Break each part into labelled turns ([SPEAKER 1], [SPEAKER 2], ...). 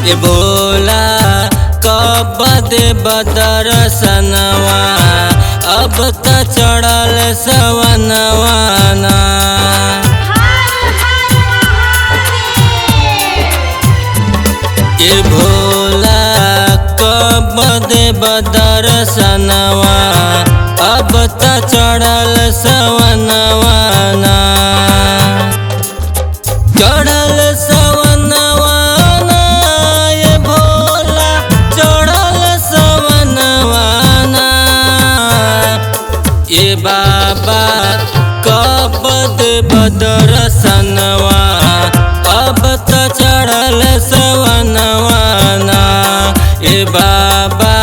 [SPEAKER 1] ए भोला कब देब दर्शनवा अब त चढ़ल सवनवाना। ए भोला कब देब दर्शनवा अब त चढ़ल सवनवाना। चढ़ल सवनवाना ए भोला चढ़ल सवनवाना। ए बाबा कब देब दर्शनवा अब त चढ़ल सवनवाना। ए बाबा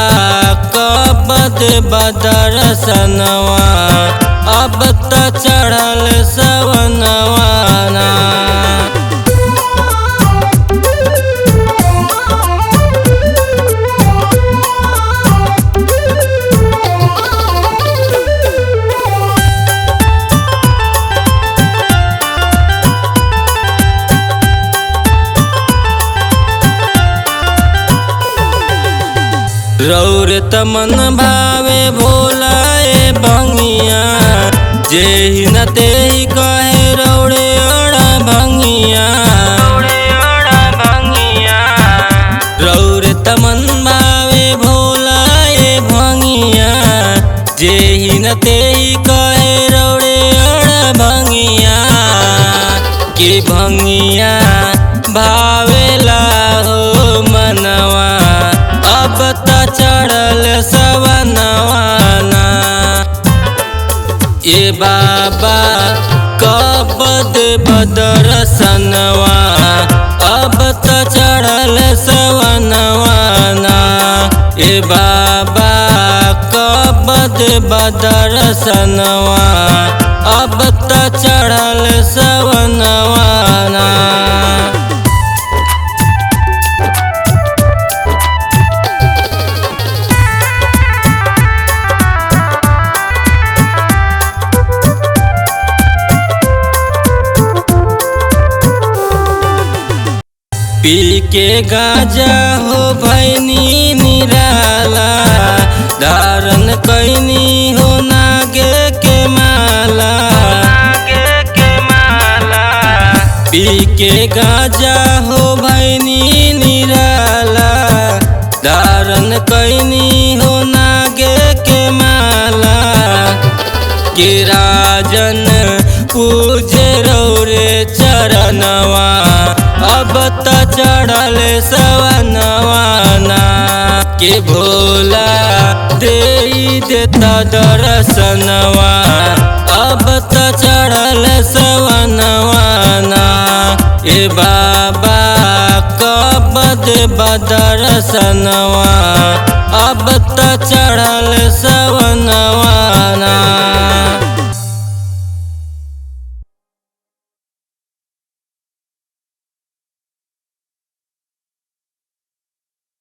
[SPEAKER 1] कब देब दर्शनवा अब त चढ़ल सवनवाना। रौर तमन भावे भोला ए भंगिया जेहि न तेहि कहे रौड़े अड़ा भंगिया। रौर तमन भावे भोला ए भंगिया जेहि न तेहि कहे रौड़े अड़ा भंगिया। के भंगिया भावेला हो मनवा अब त चढ़ल सवनवाना। ए बाबा कब देब दर्शनवा अब त चढ़ल सवनवाना। ए बाबा कब देब दर्शनवा अब त चढ़ल सवनवाना। पी के गाजा हो भैनी निराला धारण कैनी हो नागे के माला। पी के गाजा हो भैनी निराला धारण कैनी हो नागे के माला। के राजन पूजे रौरे चरणवा अब त चढ़ल सवनवाना। के भोला देई देता दर्शनवा अब त चढ़ल सवनवाना। ए बाबा कब देब दर्शनवा अब त चढ़ल